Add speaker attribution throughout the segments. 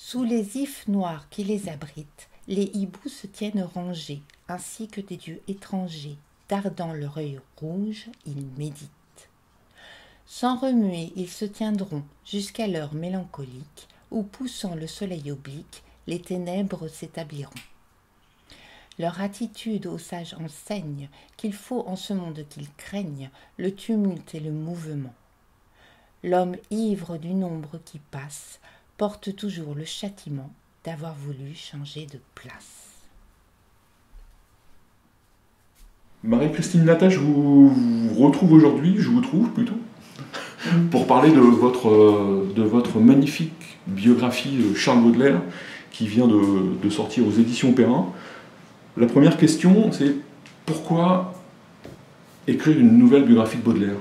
Speaker 1: Sous les ifs noirs qui les abritent, les hiboux se tiennent rangés, ainsi que des dieux étrangers. Dardant leur œil rouge, ils méditent. Sans remuer, ils se tiendront jusqu'à l'heure mélancolique, où, poussant le soleil oblique, les ténèbres s'établiront. Leur attitude aux sages enseigne qu'il faut en ce monde qu'ils craignent le tumulte et le mouvement. L'homme ivre du nombre qui passe porte toujours le châtiment d'avoir voulu changer de place.
Speaker 2: Marie-Christine Nata, je vous retrouve aujourd'hui, je vous trouve plutôt, pour parler de votre magnifique biographie Charles Baudelaire qui vient de sortir aux éditions Perrin. La première question, c'est pourquoi écrire une nouvelle biographie de Baudelaire?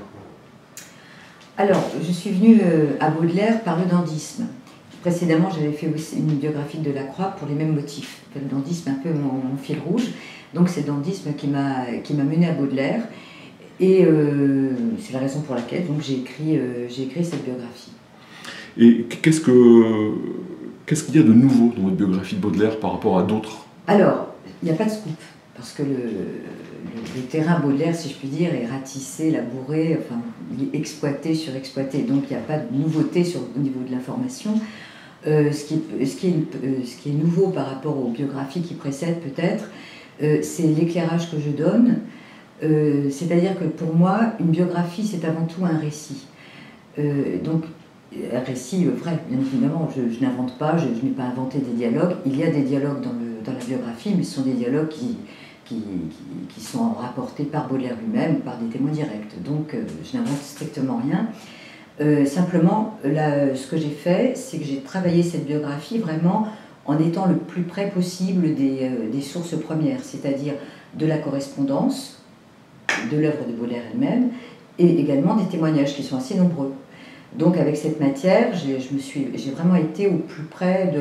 Speaker 3: Alors, je suis venue à Baudelaire par le dandysme. Précédemment, j'avais fait aussi une biographie de Delacroix pour les mêmes motifs. Le dandysme, un peu mon fil rouge. Donc, c'est le dandysme qui m'a menée à Baudelaire. Et c'est la raison pour laquelle j'ai écrit cette biographie. Et
Speaker 2: qu'est-ce qu'il y a de nouveau dans votre biographie de Baudelaire par rapport à d'autres?
Speaker 3: Alors, il n'y a pas de scoop, parce que le terrain Baudelaire, si je puis dire, est ratissé, labouré, enfin, il est exploité, surexploité. Donc, il n'y a pas de nouveauté au niveau de l'information. Ce qui est nouveau par rapport aux biographies qui précèdent peut-être, c'est l'éclairage que je donne. C'est-à-dire que pour moi, une biographie, c'est avant tout un récit. Donc, un récit vrai, bien évidemment, je n'invente pas, je n'ai pas inventé des dialogues. Il y a des dialogues dans la biographie, mais ce sont des dialogues qui sont rapportés par Baudelaire lui-même, par des témoins directs. Donc, je n'invente strictement rien. Simplement, ce que j'ai fait, c'est que j'ai travaillé cette biographie vraiment en étant le plus près possible des sources premières, c'est-à-dire de la correspondance, de l'œuvre de Baudelaire elle-même, et également des témoignages qui sont assez nombreux. Donc avec cette matière, j'ai vraiment été au plus près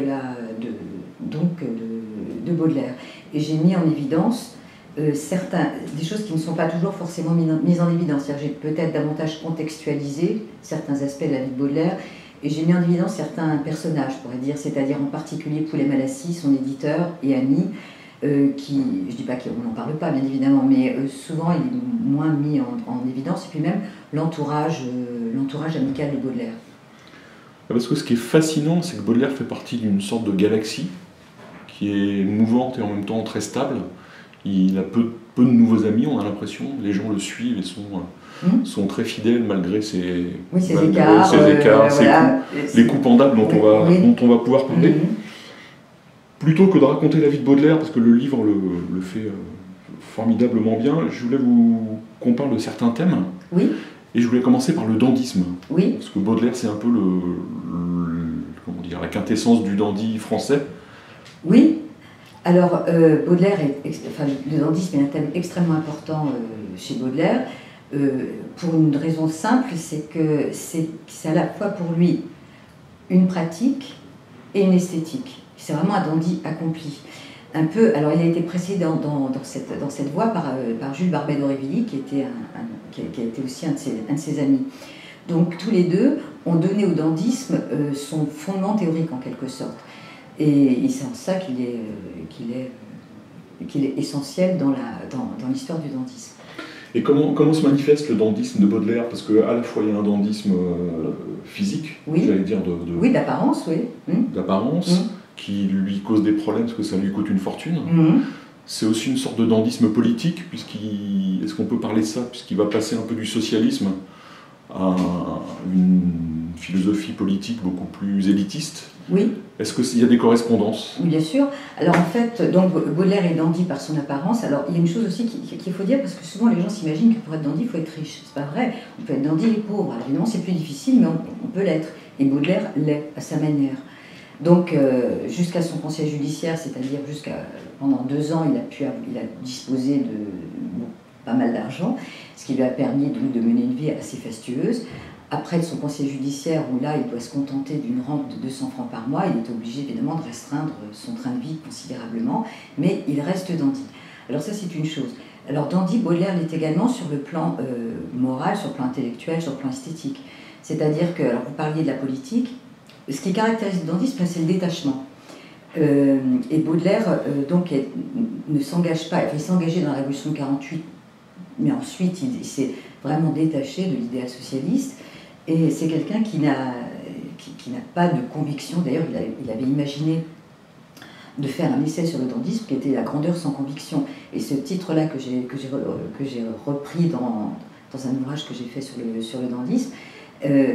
Speaker 3: de Baudelaire. Et j'ai mis en évidence des choses qui ne sont pas toujours forcément mises en évidence. J'ai peut-être davantage contextualisé certains aspects de la vie de Baudelaire, et j'ai mis en évidence certains personnages, je pourrais dire, c'est-à-dire en particulier Poulet-Malassis, son éditeur et ami, je ne dis pas qu'on n'en parle pas, bien évidemment, mais souvent il est moins mis en évidence, et puis même l'entourage amical de Baudelaire.
Speaker 2: Parce que ce qui est fascinant, c'est que Baudelaire fait partie d'une sorte de galaxie qui est mouvante et en même temps très stable. Il a peu de nouveaux amis, on a l'impression. Les gens le suivent et sont très fidèles malgré ses écarts,
Speaker 3: voilà,
Speaker 2: les coups pendables dont on va pouvoir parler. Plutôt que de raconter la vie de Baudelaire, parce que le livre le fait formidablement bien, je voulais qu'on parle de certains thèmes.
Speaker 3: Oui.
Speaker 2: Et je voulais commencer par le dandysme.
Speaker 3: Oui.
Speaker 2: Parce que Baudelaire, c'est un peu la quintessence du dandy français.
Speaker 3: Oui. Alors, Baudelaire, le dandysme est un thème extrêmement important chez Baudelaire, pour une raison simple, c'est que c'est à la fois pour lui une pratique et une esthétique. C'est vraiment un dandy accompli. Un peu, alors il a été précédé dans cette voie par Jules Barbet d'Aurevilly, qui a été aussi un de ses amis. Donc tous les deux ont donné au dandysme son fondement théorique en quelque sorte. Et c'est en ça qu'il est essentiel dans l'histoire du dandysme.
Speaker 2: Et comment se manifeste le dandysme de Baudelaire? Parce qu'à la fois il y a un dandysme physique,
Speaker 3: oui.
Speaker 2: J'allais dire
Speaker 3: oui, d'apparence, oui.
Speaker 2: D'apparence, qui lui cause des problèmes parce que ça lui coûte une fortune. C'est aussi une sorte de dandysme politique, est-ce qu'on peut parler de ça, puisqu'il va passer un peu du socialisme à une philosophie politique beaucoup plus élitiste.
Speaker 3: Oui.
Speaker 2: Est-ce qu'il y a des correspondances?
Speaker 3: Oui, bien sûr. Alors en fait, donc Baudelaire est dandy par son apparence. Alors il y a une chose aussi qu'il faut dire, parce que souvent les gens s'imaginent que pour être dandy, il faut être riche. C'est pas vrai. On peut être dandy et pauvre. Alors, évidemment, c'est plus difficile, mais on peut l'être. Et Baudelaire l'est à sa manière. Donc jusqu'à son conseil judiciaire, c'est-à-dire pendant 2 ans, il a disposé de pas mal d'argent, ce qui lui a permis de mener une vie assez fastueuse. Après son conseil judiciaire, où là, il doit se contenter d'une rente de 200 francs par mois, il est obligé évidemment de restreindre son train de vie considérablement, mais il reste dandy. Alors ça, c'est une chose. Alors dandy, Baudelaire l'est également sur le plan moral, sur le plan intellectuel, sur le plan esthétique. C'est-à-dire que, alors vous parliez de la politique, ce qui caractérise le dandysme, c'est le détachement. Et Baudelaire donc ne s'engage pas, il s'est engagé dans la Révolution de 48, mais ensuite il s'est vraiment détaché de l'idéal socialiste, et c'est quelqu'un qui n'a pas de conviction. D'ailleurs, il avait imaginé de faire un essai sur le dandysme qui était La grandeur sans conviction, et ce titre-là que j'ai repris dans un ouvrage que j'ai fait sur le dandysme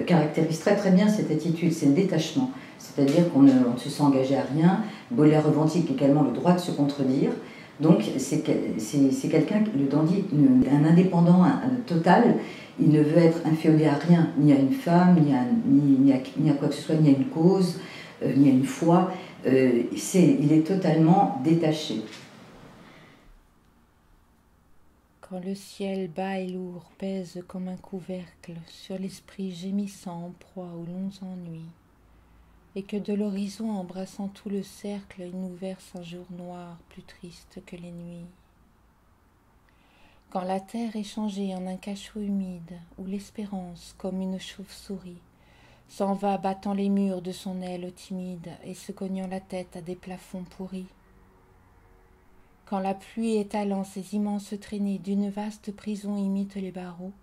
Speaker 3: caractérise très très bien cette attitude, c'est le détachement. C'est-à-dire qu'on ne se sent engagé à rien. Baudelaire revendique également le droit de se contredire. Donc c'est quelqu'un, le dandy, un indépendant total. Il ne veut être inféodé à rien, ni à une femme, ni à quoi que ce soit, ni à une cause, ni à une foi. Il est totalement détaché.
Speaker 1: Quand le ciel bas et lourd pèse comme un couvercle sur l'esprit gémissant en proie aux longs ennuis, et que de l'horizon embrassant tout le cercle, il nous verse un jour noir plus triste que les nuits. Quand la terre est changée en un cachot humide, où l'espérance, comme une chauve-souris, s'en va battant les murs de son aile timide et se cognant la tête à des plafonds pourris. Quand la pluie étalant ses immenses traînées d'une vaste prison imite les barreaux,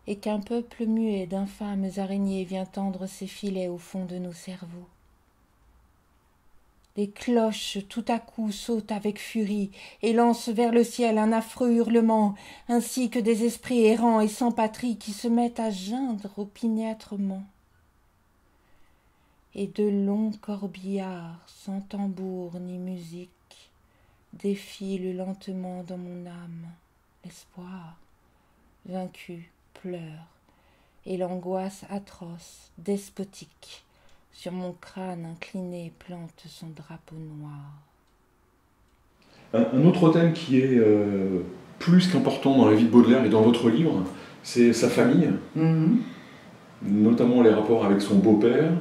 Speaker 1: et qu'un peuple muet d'infâmes araignées vient tendre ses filets au fond de nos cerveaux. Les cloches tout à coup sautent avec furie et lancent vers le ciel un affreux hurlement, ainsi que des esprits errants et sans patrie qui se mettent à geindre opiniâtrement. Et de longs corbillards, sans tambour ni musique, défilent lentement dans mon âme. L'espoir, vaincu, pleure, et l'angoisse atroce, despotique, sur mon crâne incliné plante son drapeau noir.
Speaker 2: Un autre thème qui est plus qu'important dans la vie de Baudelaire et dans votre livre, c'est sa famille, notamment les rapports avec son beau-père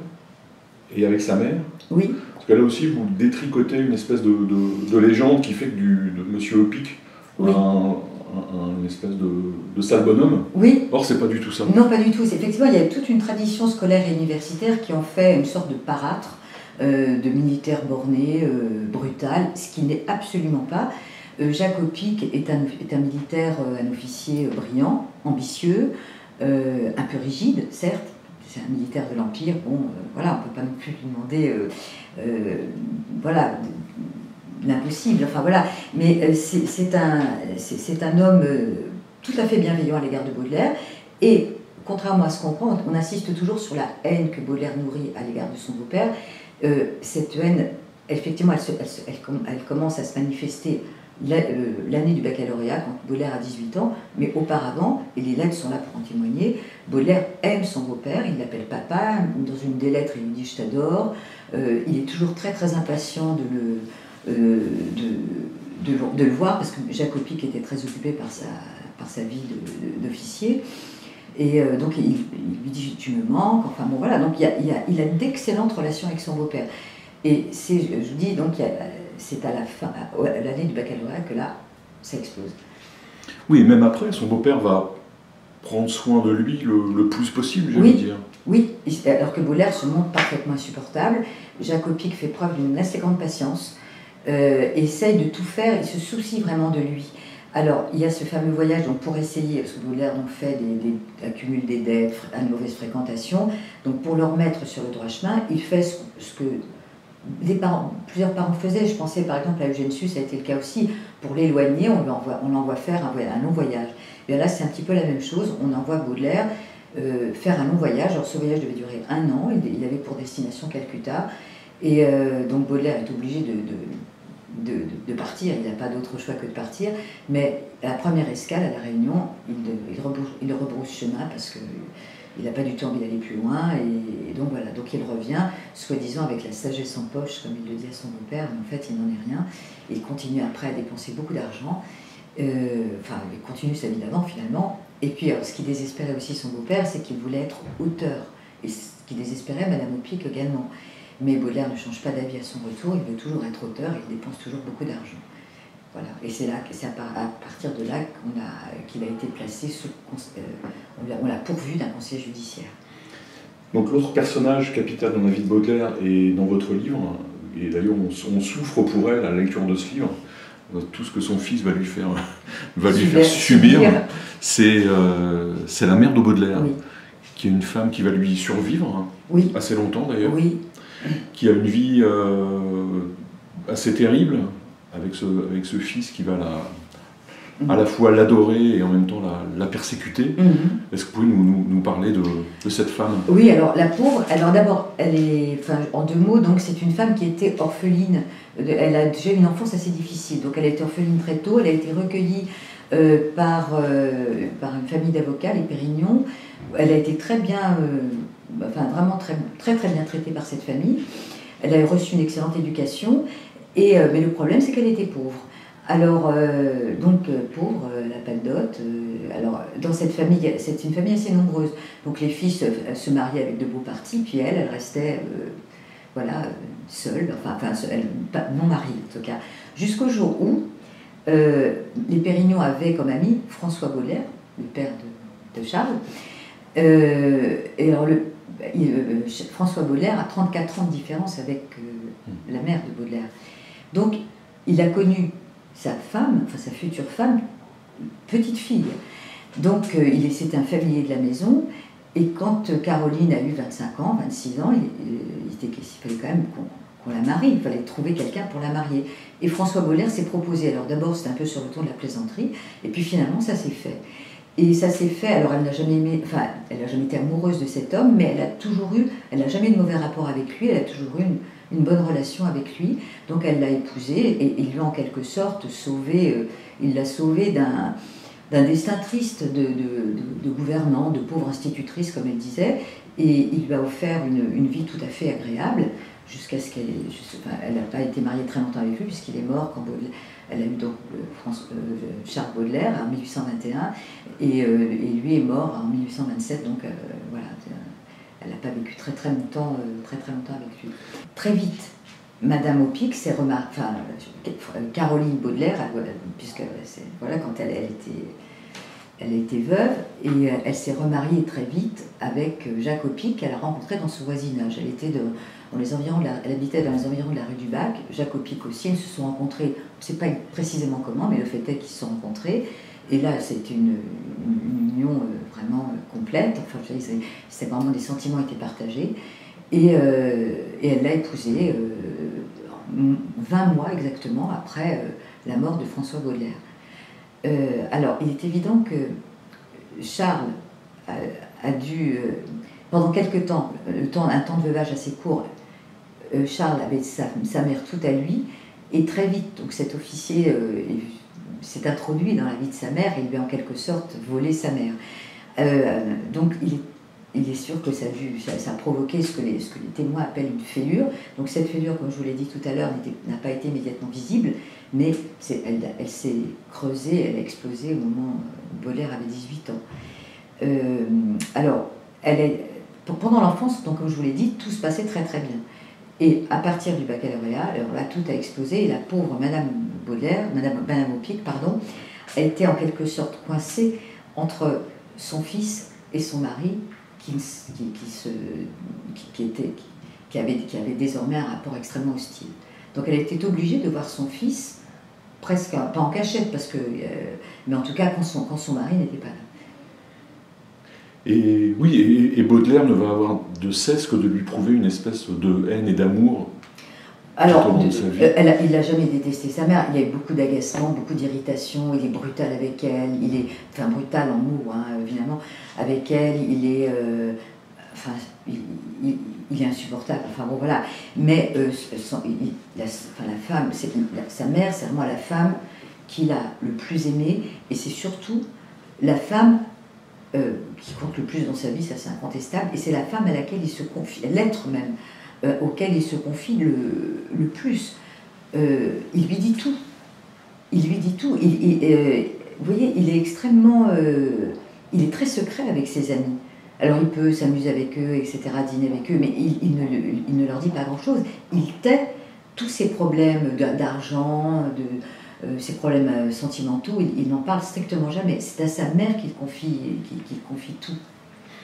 Speaker 2: et avec sa mère.
Speaker 3: Oui.
Speaker 2: Parce que là aussi, vous détricotez une espèce de légende qui fait que de Monsieur Opic,
Speaker 3: oui.
Speaker 2: un espèce de sale bonhomme.
Speaker 3: Oui.
Speaker 2: Or, c'est pas du tout ça.
Speaker 3: Non, pas du tout. Effectivement, il y a toute une tradition scolaire et universitaire qui en fait une sorte de parâtre, de militaire borné, brutal, ce qui n'est absolument pas. Jacques Opic est un militaire, un officier brillant, ambitieux, un peu rigide, certes. C'est un militaire de l'Empire, bon, voilà, on ne peut pas non plus lui demander, voilà, l'impossible, enfin voilà. Mais c'est un homme tout à fait bienveillant à l'égard de Baudelaire, et contrairement à ce qu'on croit, on insiste toujours sur la haine que Baudelaire nourrit à l'égard de son beau-père. Cette haine, effectivement, elle commence à se manifester l'année du baccalauréat, quand Baudelaire a 18 ans, mais auparavant, et les lettres sont là pour en témoigner, Baudelaire aime son beau-père, il l'appelle papa, dans une des lettres il lui dit « je t'adore », il est toujours très très impatient de le voir, parce que Jacques Opic était très occupé par sa vie d'officier, et donc il lui dit « tu me manques », enfin bon voilà, donc il a d'excellentes relations avec son beau-père. Et je vous dis, donc c'est à l'année du baccalauréat que là, ça explose.
Speaker 2: Oui, et même après, son beau-père va prendre soin de lui le plus possible, j'allais dire.
Speaker 3: Oui, alors que Baudelaire se montre parfaitement insupportable. Jacques Opic fait preuve d'une assez grande patience, essaye de tout faire, il se soucie vraiment de lui. Alors, il y a ce fameux voyage donc pour essayer, parce que Baudelaire donc, accumule des dettes, une mauvaise fréquentation, donc pour le remettre sur le droit chemin, il fait ce que plusieurs parents faisaient. Je pensais par exemple à Eugène Sue, ça a été le cas aussi. Pour l'éloigner, on l'envoie faire un long voyage. Et là, c'est un petit peu la même chose. On envoie Baudelaire faire un long voyage. Alors, ce voyage devait durer 1 an. Il avait pour destination Calcutta. Et donc, Baudelaire est obligé de partir. Il n'a pas d'autre choix que de partir. Mais à la première escale, à La Réunion, il rebrousse chemin parce que il n'a pas du tout envie d'aller plus loin, et donc voilà, donc il revient, soi-disant avec la sagesse en poche, comme il le dit à son beau-père, mais en fait il n'en est rien, et il continue après à dépenser beaucoup d'argent, enfin il continue sa vie d'avant finalement, et puis alors, ce qui désespérait aussi son beau-père, c'est qu'il voulait être auteur, et ce qui désespérait Madame Opic également, mais Baudelaire ne change pas d'avis à son retour, il veut toujours être auteur, et il dépense toujours beaucoup d'argent. Voilà. Et c'est à partir de là qu'il a été placé on l'a pourvu d'un conseil judiciaire.
Speaker 2: Donc l'autre personnage capital dans la vie de Baudelaire et dans votre livre, et d'ailleurs on souffre pour elle à la lecture de ce livre, tout ce que son fils va lui faire subir, c'est la mère de Baudelaire, oui, qui est une femme qui va lui survivre, oui, assez longtemps d'ailleurs, oui, qui a une vie assez terrible avec ce fils qui va à la fois l'adorer et en même temps la persécuter. Mm-hmm. Est-ce que vous pouvez nous parler de cette femme?
Speaker 3: Oui, alors la pauvre, alors d'abord, elle est, en 2 mots, donc c'est une femme qui était orpheline. Elle a déjà eu une enfance assez difficile, donc elle a été orpheline très tôt. Elle a été recueillie par une famille d'avocats, les Pérignon. Elle a été très bien, vraiment très bien traitée par cette famille. Elle a reçu une excellente éducation, mais le problème c'est qu'elle était pauvre. Alors, pauvre, elle n'a pas de dot. Alors, dans cette famille, c'est une famille assez nombreuse. Donc, les filles se mariaient avec de beaux partis, puis elle restait, seule, non mariée en tout cas. Jusqu'au jour où les Pérignon avaient comme ami François Baudelaire, le père de Charles. Et alors, François Baudelaire a 34 ans de différence avec la mère de Baudelaire. Donc, il a connu sa femme, sa future femme, petite fille. Donc, c'était un familier de la maison. Et quand Caroline a eu 25 ans, 26 ans, il fallait quand même qu'on la marie. Il fallait trouver quelqu'un pour la marier. Et François Baudelaire s'est proposé. Alors d'abord, c'était un peu sur le ton de la plaisanterie. Et puis finalement, ça s'est fait. Et ça s'est fait, alors elle n'a jamais été amoureuse de cet homme, mais elle n'a jamais eu de mauvais rapport avec lui, elle a toujours eu une bonne relation avec lui, donc elle l'a épousé et il lui a en quelque sorte sauvé, il l'a sauvé d'un destin triste de gouvernant, de pauvre institutrice comme elle disait, et il lui a offert une vie tout à fait agréable, jusqu'à ce elle n'a pas été mariée très longtemps avec lui puisqu'il est mort quand elle a eu donc Charles Baudelaire en 1821 et lui est mort en 1827, donc elle n'a pas vécu très longtemps avec lui. Très vite, Madame Aupic s'est remarquée, Caroline Baudelaire, puisque quand elle a été veuve, et elle s'est remariée très vite avec Jacques Aupic qu'elle a rencontré dans son voisinage. Elle habitait dans les environs de la rue du Bac, Jacques Aupic aussi. Ils se sont rencontrés, on ne sait pas précisément comment, mais le fait est qu'ils se sont rencontrés. Et là, c'est une union vraiment complète. Enfin, c'est vraiment des sentiments étaient partagés. Et elle l'a épousé 20 mois exactement après la mort de François Baudelaire. Alors, il est évident que Charles a dû, pendant quelque temps, un temps de veuvage assez court, Charles avait sa mère toute à lui, et très vite, donc cet officier s'est introduit dans la vie de sa mère et lui a en quelque sorte volé sa mère. Donc il est sûr que ça a provoqué ce que les témoins appellent une fêlure. Donc cette fêlure, comme je vous l'ai dit tout à l'heure, n'a pas été immédiatement visible, mais elle s'est creusée, elle a explosé au moment où Baudelaire avait 18 ans. Alors, pendant l'enfance, donc comme je vous l'ai dit, tout se passait très bien. Et à partir du baccalauréat, alors là, tout a explosé, et la pauvre Madame Aupic, elle était en quelque sorte coincée entre son fils et son mari, qui avait désormais un rapport extrêmement hostile. Donc elle était obligée de voir son fils, presque, pas en cachette, mais en tout cas quand son mari n'était pas là.
Speaker 2: Et oui, et Baudelaire ne va avoir de cesse que de lui prouver une espèce de haine et d'amour.
Speaker 3: Alors, il n'a jamais détesté sa mère. Il y a eu beaucoup d'agacement, beaucoup d'irritation. Il est brutal avec elle. Brutal en mots, évidemment. Avec elle, il est insupportable. Voilà. Mais la femme, sa mère, c'est vraiment la femme qu'il a le plus aimée. Et c'est surtout la femme qui compte le plus dans sa vie, ça c'est incontestable. Et c'est la femme à laquelle il se confie, l'être même, auquel il se confie le plus. Il lui dit tout. Vous voyez, il est extrêmement... il est très secret avec ses amis. Alors il peut s'amuser avec eux, etc., dîner avec eux, mais il ne leur dit pas grand-chose. Il tait tous ses problèmes d'argent, ses problèmes sentimentaux, il n'en parle strictement jamais. C'est à sa mère qu'il confie tout.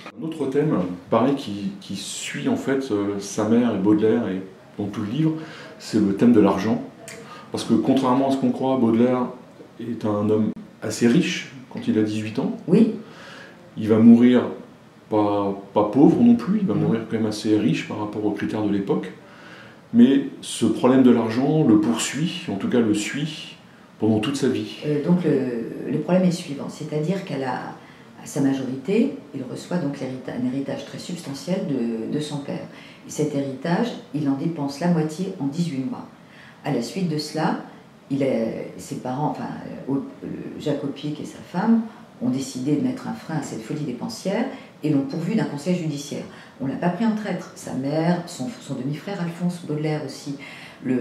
Speaker 2: Un autre thème, pareil, qui suit en fait sa mère et Baudelaire et dans tout le livre, c'est le thème de l'argent. Parce que contrairement à ce qu'on croit, Baudelaire est un homme assez riche quand il a 18 ans.
Speaker 3: Oui.
Speaker 2: Il va mourir pas pauvre non plus, il va mourir quand même assez riche par rapport aux critères de l'époque. Mais ce problème de l'argent le poursuit, en tout cas le suit, pendant toute sa vie.
Speaker 3: Donc le problème est suivant, c'est-à-dire qu'à sa majorité, il reçoit donc un héritage très substantiel de son père. Et cet héritage, il en dépense la moitié en 18 mois. À la suite de cela, ses parents, enfin Jacques Opiek et sa femme, ont décidé de mettre un frein à cette folie dépensière et l'ont pourvu d'un conseil judiciaire. On ne l'a pas pris en traître. Sa mère, son demi-frère Alphonse Baudelaire aussi, le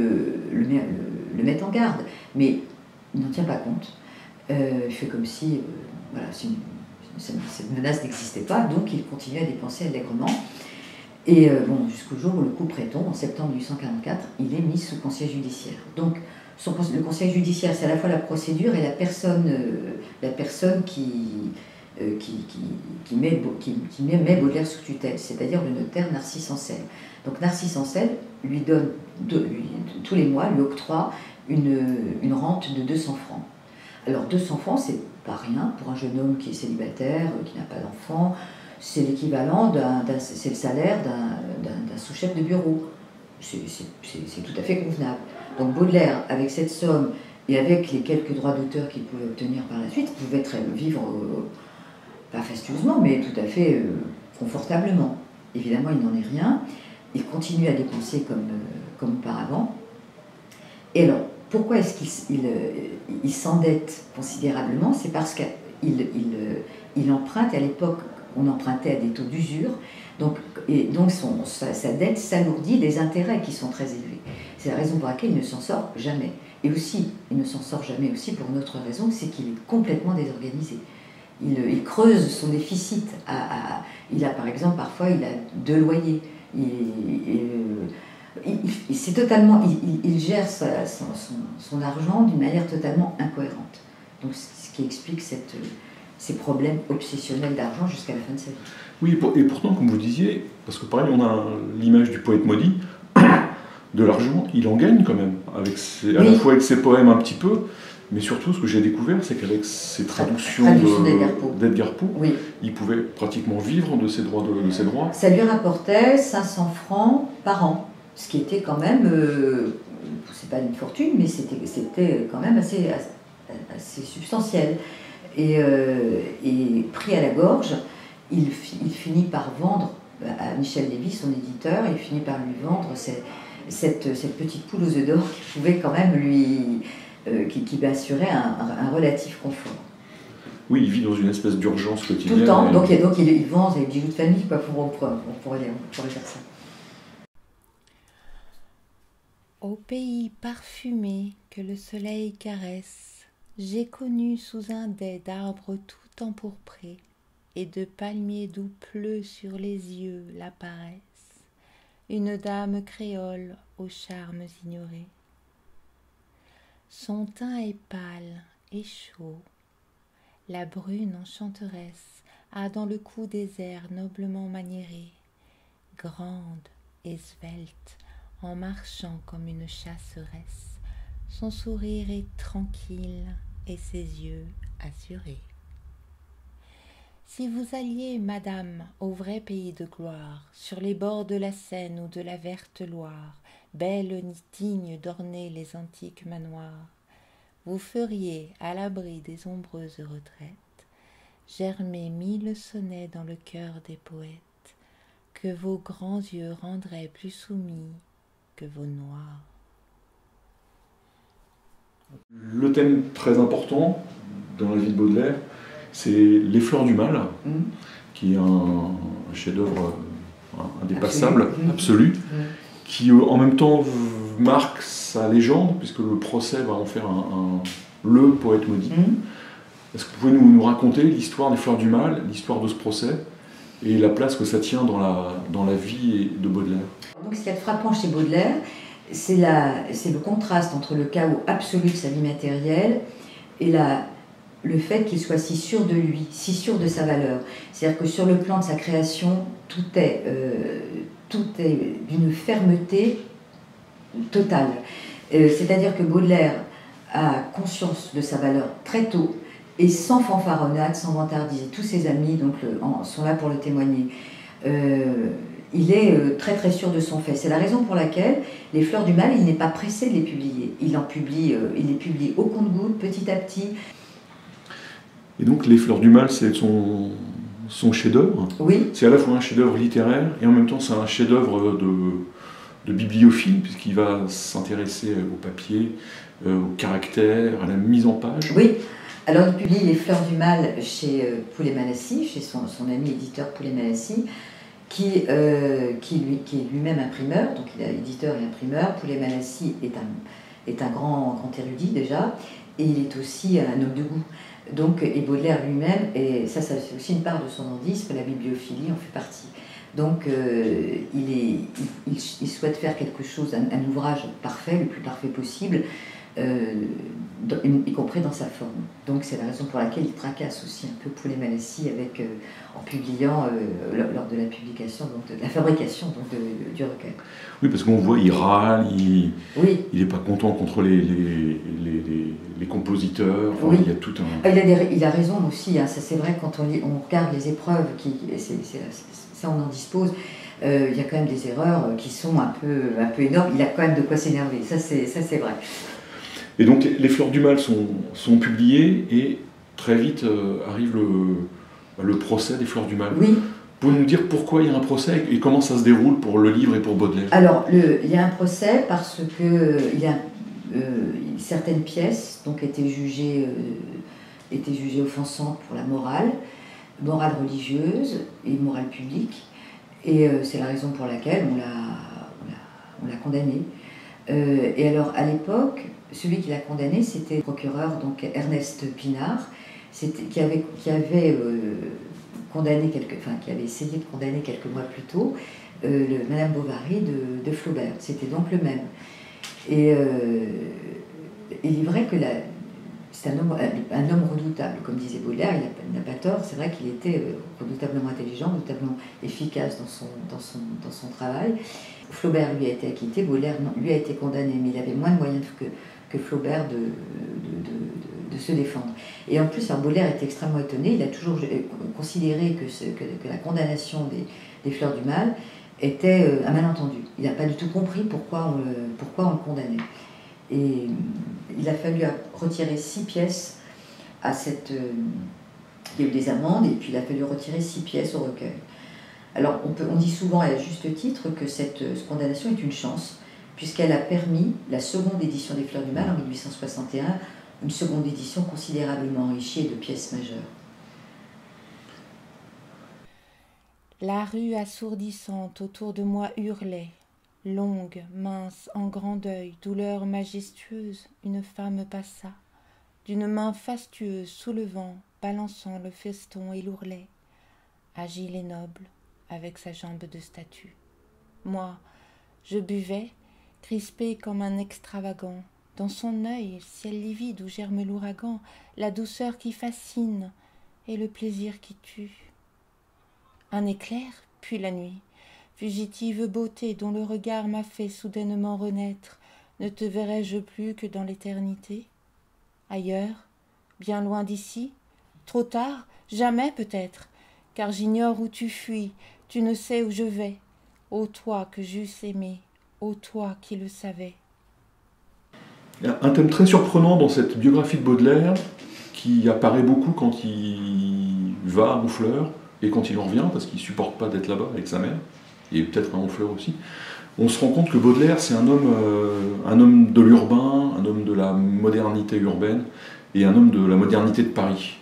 Speaker 3: met en garde. Mais il n'en tient pas compte. Il fait comme si voilà, cette menace n'existait pas, donc il continue à dépenser allègrement. Et bon, jusqu'au jour où le coup tombe, en septembre 1844, il est mis sous conseil judiciaire. Donc le conseil judiciaire, c'est à la fois la procédure et la personne qui met Baudelaire sous tutelle, c'est-à dire le notaire Narcisse Ancel. Donc Narcisse Ancel lui donne, tous les mois, lui octroie une rente de 200 francs. Alors 200 francs, c'est pas rien pour un jeune homme qui est célibataire, qui n'a pas d'enfant. C'est l'équivalent c'est le salaire d'un sous-chef de bureau. C'est tout à fait convenable. Donc Baudelaire, avec cette somme et avec les quelques droits d'auteur qu'il pouvait obtenir par la suite, pouvait vivre, pas fastueusement, mais tout à fait confortablement. Évidemment, il n'en est rien. Il continue à dépenser comme auparavant. Et alors, pourquoi est-ce qu'il s'endette considérablement? C'est parce qu'il emprunte, à l'époque, on empruntait à des taux d'usure, donc sa dette s'alourdit des intérêts qui sont très élevés. C'est la raison pour laquelle il ne s'en sort jamais. Et aussi, il ne s'en sort jamais aussi pour une autre raison, c'est qu'il est complètement désorganisé. Il creuse son déficit. Il a par exemple, parfois, il a 2 loyers. C'est totalement, il gère son argent d'une manière totalement incohérente. Donc, ce qui explique ces problèmes obsessionnels d'argent jusqu'à la fin de sa vie.
Speaker 2: Oui, et pourtant, comme vous disiez, parce que pareil, on a l'image du poète maudit, de l'argent, il en gagne quand même, à la fois avec ses poèmes un petit peu, mais surtout, ce que j'ai découvert, c'est qu'avec ses traductions d'Edgar Poe,
Speaker 3: oui,
Speaker 2: il pouvait pratiquement vivre de ses droits.
Speaker 3: Ça lui rapportait 500 francs par an, ce qui était quand même, c'est pas une fortune, mais c'était quand même assez substantiel. Et pris à la gorge, il finit par vendre à Michel Lévy, son éditeur, il finit par lui vendre cette petite poule aux œufs d'or qui pouvait quand même qui assurait un relatif confort.
Speaker 2: Oui, il vit dans une espèce d'urgence quotidienne.
Speaker 3: Tout le temps, donc il vend des bijoux de famille, quoi, on pourrait faire ça.
Speaker 1: Au pays parfumé que le soleil caresse, j'ai connu sous un dais d'arbres tout empourprés et de palmiers d'où pleut sur les yeux la paresse, une dame créole aux charmes ignorés. Son teint est pâle et chaud, la brune enchanteresse a dans le cou des airs noblement maniérés, grande et svelte, en marchant comme une chasseresse, son sourire est tranquille et ses yeux assurés. Si vous alliez, madame, au vrai pays de gloire, sur les bords de la Seine ou de la verte Loire, belle digne d'orner les antiques manoirs, vous feriez, à l'abri des ombreuses retraites, germer 1000 sonnets dans le cœur des poètes, que vos grands yeux rendraient plus soumis que vos noirs.
Speaker 2: Le thème très important dans la vie de Baudelaire, c'est Les Fleurs du Mal, qui est un chef-d'œuvre indépassable, absolu, qui en même temps marque sa légende, puisque le procès va en faire le poète maudit. Est-ce que vous pouvez nous raconter l'histoire des Fleurs du Mal, l'histoire de ce procès, et la place que ça tient dans la vie de Baudelaire?
Speaker 3: Donc, ce qu'il y a de frappant chez Baudelaire, c'est le contraste entre le chaos absolu de sa vie matérielle et la le fait qu'il soit si sûr de lui, si sûr de sa valeur. C'est-à-dire que sur le plan de sa création, tout est d'une fermeté totale. C'est-à-dire que Baudelaire a conscience de sa valeur très tôt, et sans fanfaronnade, sans vantardise. Tous ses amis sont là pour le témoigner. Il est très très sûr de son fait. C'est la raison pour laquelle Les Fleurs du Mal, il n'est pas pressé de les publier. Il les publie au compte-gouttes, petit à petit.
Speaker 2: Et donc Les Fleurs du Mal, c'est son chef-d'œuvre.
Speaker 3: Oui.
Speaker 2: C'est à la fois un chef-d'œuvre littéraire et en même temps c'est un chef-d'œuvre de bibliophile, puisqu'il va s'intéresser au papier, au caractère, à la mise en page.
Speaker 3: Oui. Alors il publie Les Fleurs du Mal chez Poulet-Malassis, chez son ami éditeur Poulet-Malassis, qui est lui-même imprimeur, donc il est éditeur et imprimeur. Poulet-Malassis est un grand érudit déjà, et il est aussi un homme de goût. Donc, et Baudelaire lui-même, et ça c'est aussi une part de son handisme, la bibliophilie en fait partie. Donc il souhaite faire quelque chose, un ouvrage parfait, le plus parfait possible, y compris dans sa forme. Donc c'est la raison pour laquelle il tracasse aussi un peu Poulet-Malassis en publiant lors de la publication, donc de la fabrication du recueil.
Speaker 2: Oui, parce qu'on voit, il râle, il n'est pas content contre les compositeurs. Enfin,
Speaker 3: oui.
Speaker 2: Il y a tout un...
Speaker 3: Il a raison aussi, hein, ça c'est vrai quand on regarde les épreuves, ça on en dispose. Il y a quand même des erreurs qui sont un peu énormes. Il a quand même de quoi s'énerver, ça c'est vrai.
Speaker 2: Et donc Les Fleurs du Mal sont publiées et très vite arrive le procès des Fleurs du Mal.
Speaker 3: Oui.
Speaker 2: Pouvez nous dire pourquoi il y a un procès et comment ça se déroule pour le livre et pour Baudelaire?
Speaker 3: Alors, il y a un procès parce que certaines pièces donc, étaient jugées offensantes pour la morale religieuse et morale publique. Et c'est la raison pour laquelle on l'a condamné. Et alors, à l'époque, celui qui l'a condamné, c'était le procureur, donc Ernest Pinard, qui avait essayé de condamner quelques mois plus tôt Madame Bovary de Flaubert. C'était donc le même. Et il est vrai que c'est un homme redoutable, comme disait Baudelaire, il n'a pas tort, c'est vrai qu'il était redoutablement intelligent, redoutablement efficace dans son travail. Flaubert lui a été acquitté, Baudelaire lui a été condamné, mais il avait moins de moyens que Flaubert de se défendre. Et en plus, Baudelaire était extrêmement étonné, il a toujours considéré que la condamnation des Fleurs du Mal était un malentendu. Il n'a pas du tout compris pourquoi on le condamnait. Et il a fallu retirer 6 pièces à cette... il y a eu des amendes, et puis il a fallu retirer 6 pièces au recueil. Alors on dit souvent, et à juste titre, que cette condamnation est une chance, puisqu'elle a permis la seconde édition des Fleurs du Mal en 1861, une seconde édition considérablement enrichie de pièces majeures.
Speaker 1: La rue assourdissante autour de moi hurlait. Longue, mince, en grand deuil, douleur majestueuse, une femme passa, d'une main fastueuse soulevant, balançant le feston et l'ourlet, agile et noble, avec sa jambe de statue. Moi, je buvais, crispé comme un extravagant, dans son œil, ciel livide où germe l'ouragan, la douceur qui fascine et le plaisir qui tue. Un éclair, puis la nuit, fugitive beauté dont le regard m'a fait soudainement renaître, ne te verrai-je plus que dans l'éternité? Ailleurs, bien loin d'ici, trop tard, jamais peut-être, car j'ignore où tu fuis, tu ne sais où je vais. Ô toi que j'eusse aimé, ô toi qui le savais.
Speaker 2: Il y a un thème très surprenant dans cette biographie de Baudelaire qui apparaît beaucoup quand il va à Honfleur et quand il en revient, parce qu'il ne supporte pas d'être là-bas avec sa mère, et peut-être à Honfleur aussi. On se rend compte que Baudelaire, c'est un homme de l'urbain, un homme de la modernité urbaine, et un homme de la modernité de Paris.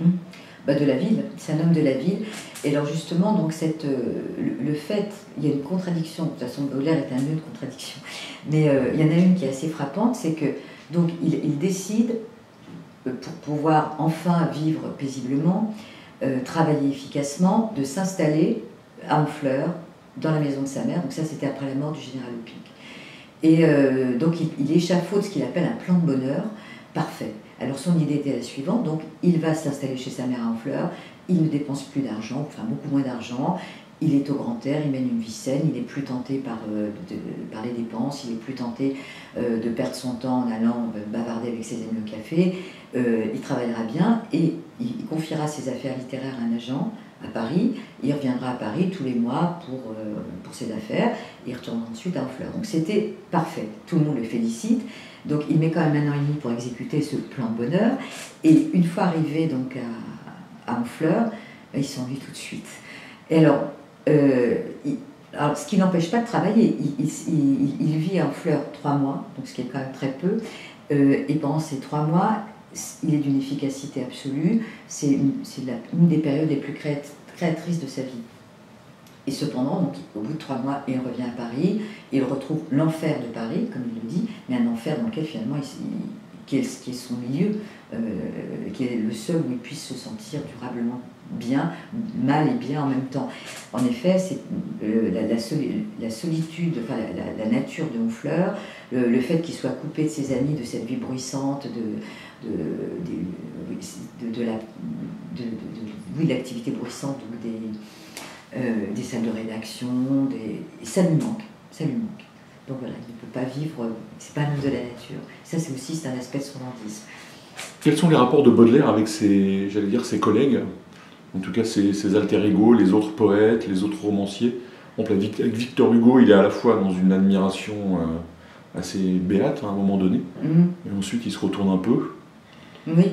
Speaker 3: De la ville, c'est un homme de la ville. Et alors justement, donc le fait, il y a une contradiction, de toute façon Baudelaire est un lieu de contradiction, mais il y en a une qui est assez frappante, c'est que donc il décide, pour pouvoir enfin vivre paisiblement, travailler efficacement, de s'installer à Honfleur, dans la maison de sa mère. Donc ça, c'était après la mort du général Oppic. Et donc il échafaude ce qu'il appelle un plan de bonheur, pour pouvoir vivre paisiblement. Donc il Parfait. Alors son idée était la suivante, donc il va s'installer chez sa mère à Honfleur, il ne dépense plus d'argent, enfin beaucoup moins d'argent, il est au grand air, il mène une vie saine, il n'est plus tenté par les dépenses, il n'est plus tenté de perdre son temps en allant bavarder avec ses amis au café, il travaillera bien et il confiera ses affaires littéraires à un agent à Paris, il reviendra à Paris tous les mois pour ses affaires, et il retournera ensuite à Honfleur. Donc c'était parfait, tout le monde le félicite. Donc il met quand même 1 an et demi pour exécuter ce plan de bonheur, et une fois arrivé donc à Honfleur, il s'ennuie tout de suite. Et alors, ce qui n'empêche pas de travailler, il vit à Honfleur 3 mois, donc ce qui est quand même très peu, et pendant ces 3 mois, il est d'une efficacité absolue, c'est une des périodes les plus créatrices de sa vie. Et cependant, donc, au bout de 3 mois, il revient à Paris, il retrouve l'enfer de Paris, comme il le dit, mais un enfer dans lequel finalement, qui est son milieu, qui est le seul où il puisse se sentir durablement bien, mal et bien en même temps. En effet, c'est la solitude, enfin la nature de Honfleur, le fait qu'il soit coupé de ses amis, de cette vie bruissante, de l'activité bruissante, donc des salles de rédaction, ça lui manque. Donc voilà, il ne peut pas vivre, c'est pas un homme de la nature. Ça, c'est un aspect de son handisme.
Speaker 2: Quels sont les rapports de Baudelaire avec ses collègues, en tout cas ses alter ego, les autres poètes, les autres romanciers? Donc, avec Victor Hugo, il est à la fois dans une admiration assez béate à un moment donné, et ensuite il se retourne un peu.
Speaker 3: Oui.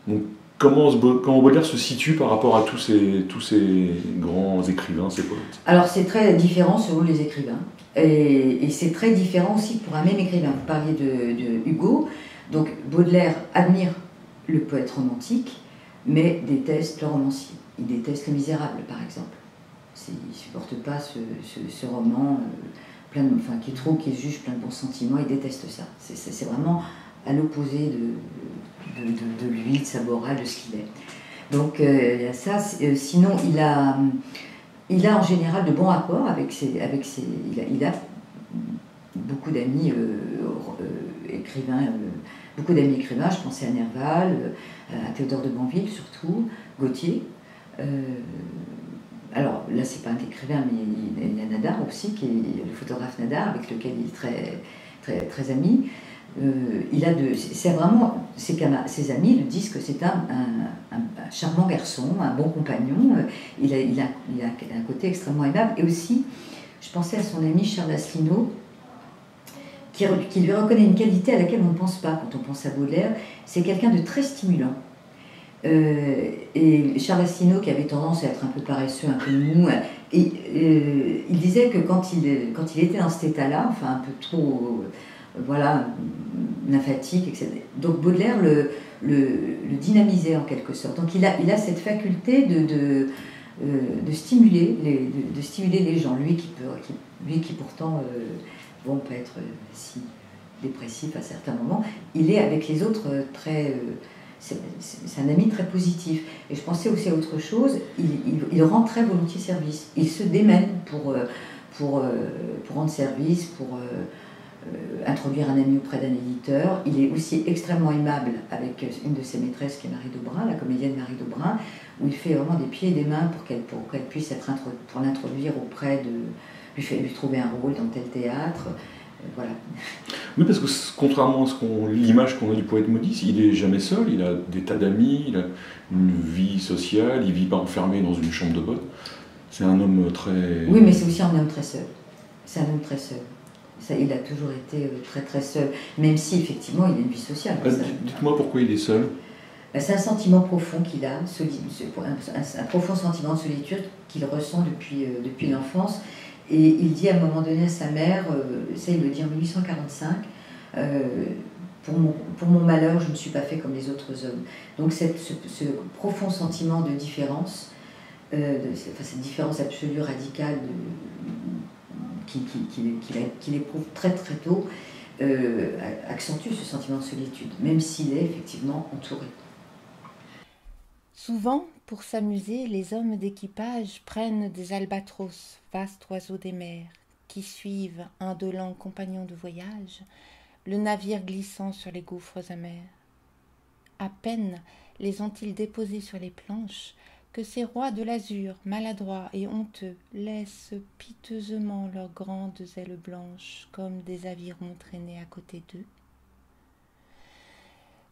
Speaker 2: Donc, comment Baudelaire se situe par rapport à tous ces grands écrivains, ces poètes?
Speaker 3: Alors c'est très différent selon les écrivains, et c'est très différent aussi pour un même écrivain. Vous parliez de Hugo, donc Baudelaire admire le poète romantique, mais déteste le romancier. Il déteste Les Misérables, par exemple. Il ne supporte pas ce roman qui juge plein de bons sentiments, il déteste ça. C'est vraiment à l'opposé de lui, de sa morale, de ce qu'il est. Donc il y a ça. Sinon, il a en général de bons rapports il a beaucoup d'amis écrivains, je pensais à Nerval, à Théodore de Banville surtout, Gautier. Alors là, c'est pas un écrivain, mais il y a Nadar aussi, qui est le photographe Nadar, avec lequel il est très, très, très ami. Ses amis lui disent que c'est un charmant garçon, un bon compagnon. Il a un côté extrêmement aimable. Et aussi, je pensais à son ami Charles Asselineau, qui lui reconnaît une qualité à laquelle on ne pense pas quand on pense à Baudelaire. C'est quelqu'un de très stimulant. Et Charles Asselineau, qui avait tendance à être un peu paresseux, un peu mou, il disait que quand il était dans cet état-là, enfin un peu trop lymphatique, etc. Donc Baudelaire le dynamisait en quelque sorte. Donc il a cette faculté de stimuler les gens. Lui qui pourtant peut être si dépressif à certains moments, il est avec les autres très... c'est un ami très positif. Et je pensais aussi à autre chose, il rend très volontiers service. Il se démène pour rendre service, pour introduire un ami auprès d'un éditeur. Il est aussi extrêmement aimable avec une de ses maîtresses qui est Marie Daubrun, la comédienne Marie Daubrun, où il fait vraiment des pieds et des mains pour qu'elle puisse être pour l'introduire auprès de... lui trouver un rôle dans tel théâtre. Voilà.
Speaker 2: Oui, parce que contrairement à l'image qu'on a du poète maudit, il n'est jamais seul, il a des tas d'amis, il a une vie sociale, il ne vit pas enfermé dans une chambre de bonne. C'est un homme très...
Speaker 3: Oui, mais c'est aussi un homme très seul. C'est un homme très seul. Ça, il a toujours été très très seul, même si effectivement il a une vie sociale.
Speaker 2: Dites-moi pourquoi il est seul.
Speaker 3: C'est un sentiment profond qu'il a, un profond sentiment de solitude qu'il ressent depuis l'enfance. Et il dit à un moment donné à sa mère, ça il le dit en 1845, pour mon malheur, je ne suis pas fait comme les autres hommes. Donc ce profond sentiment de différence, cette différence absolue, radicale, qu'il éprouve très très tôt, accentue ce sentiment de solitude, même s'il est effectivement entouré.
Speaker 1: Souvent, pour s'amuser, les hommes d'équipage prennent des albatros, vastes oiseaux des mers, qui suivent, indolents compagnons de voyage, le navire glissant sur les gouffres amers. À peine les ont-ils déposés sur les planches que ces rois de l'azur, maladroits et honteux, laissent piteusement leurs grandes ailes blanches comme des avirons traîner à côté d'eux.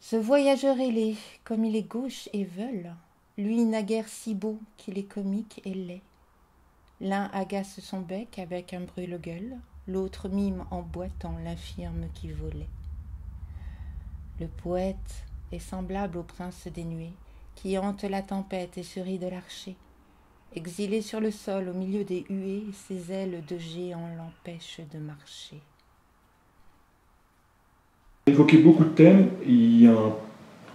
Speaker 1: Ce voyageur ailé, comme il est gauche et veule, lui naguère si beau qu'il est comique et laid. L'un agace son bec avec un brûle-gueule, l'autre mime en boitant l'infirme qui volait. Le poète est semblable au prince des nuées, qui hante la tempête et se rit de l'archer. Exilé sur le sol au milieu des huées, ses ailes de géant l'empêchent de marcher.
Speaker 2: Évoqué beaucoup de thèmes, il y a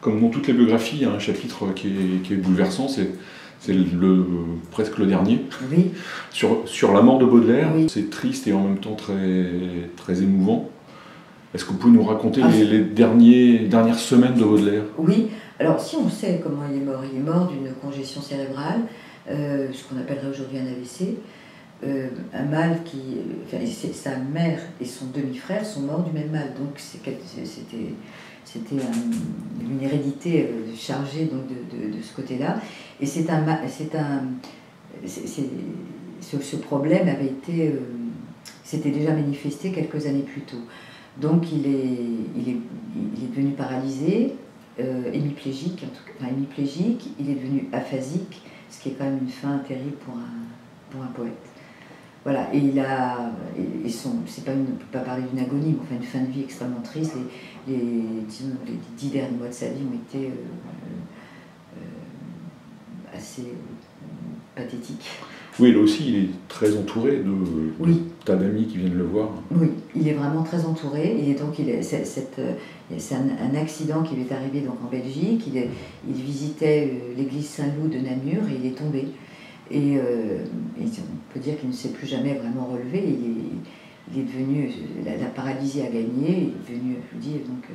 Speaker 2: comme dans toutes les biographies, il y a un chapitre qui est bouleversant, c'est presque le dernier,
Speaker 3: Oui.
Speaker 2: sur la mort de Baudelaire.
Speaker 3: Oui.
Speaker 2: C'est triste et en même temps très émouvant. Est-ce que vous pouvez nous raconter les dernières semaines de Baudelaire?
Speaker 3: Oui, alors si on sait comment il est mort d'une congestion cérébrale, ce qu'on appellerait aujourd'hui un AVC, un mal qui... Enfin, sa mère et son demi-frère sont morts du même mal, donc c'était une hérédité chargée donc, de ce côté-là. Et ce problème avait été... s'était déjà manifesté quelques années plus tôt. Donc il est devenu paralysé, hémiplégique, hémiplégique, il est devenu aphasique, ce qui est quand même une fin terrible pour un poète. Voilà, et on ne peut pas parler d'une agonie, mais enfin une fin de vie extrêmement triste. Les 10 derniers mois de sa vie ont été assez pathétiques.
Speaker 2: Oui, là aussi, il est très entouré de tas d'amis qui viennent le voir.
Speaker 3: Oui, il est vraiment très entouré. C'est un accident qui lui est arrivé donc, en Belgique. Il visitait l'église Saint-Loup de Namur et il est tombé. Et on peut dire qu'il ne s'est plus jamais vraiment relevé. Il est devenu, la paralysie a gagné, il est devenu, je vous dis, donc,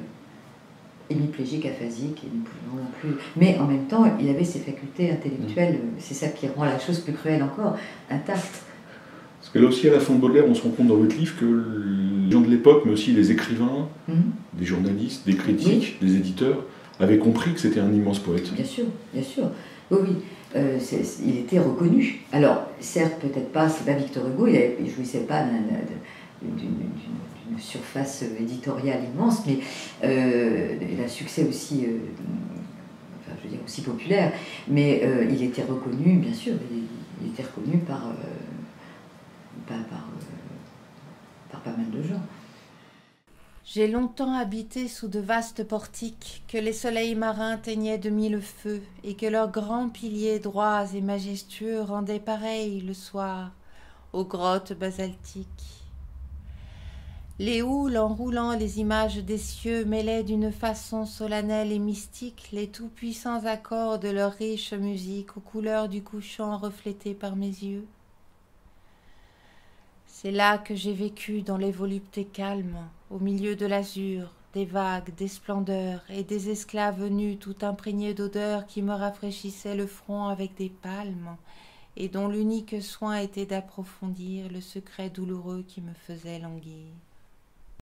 Speaker 3: hémiplégique, aphasique, et non plus. Mais en même temps, il avait ses facultés intellectuelles, c'est ça qui rend la chose plus cruelle encore, intacte.
Speaker 2: Parce que là aussi, à la fin de Baudelaire, on se rend compte dans votre livre que les gens de l'époque, mais aussi les écrivains, des journalistes, des critiques, des éditeurs, avaient compris que c'était un immense poète.
Speaker 3: Bien sûr, bien sûr. Oui. Il était reconnu. Alors, certes, peut-être pas, c'est pas Victor Hugo, il ne jouissait pas d'une surface éditoriale immense, mais il a succès aussi, aussi populaire, mais il était reconnu, bien sûr, il était reconnu par pas mal de gens.
Speaker 1: J'ai longtemps habité sous de vastes portiques que les soleils marins teignaient de mille feux et que leurs grands piliers droits et majestueux rendaient pareils le soir aux grottes basaltiques. Les houles enroulant les images des cieux mêlaient d'une façon solennelle et mystique les tout-puissants accords de leur riche musique aux couleurs du couchant reflétées par mes yeux. C'est là que j'ai vécu dans les voluptés calmes, au milieu de l'azur, des vagues, des splendeurs et des esclaves nus tout imprégnés d'odeurs qui me rafraîchissaient le front avec des palmes et dont l'unique soin était d'approfondir le secret douloureux qui me faisait languir.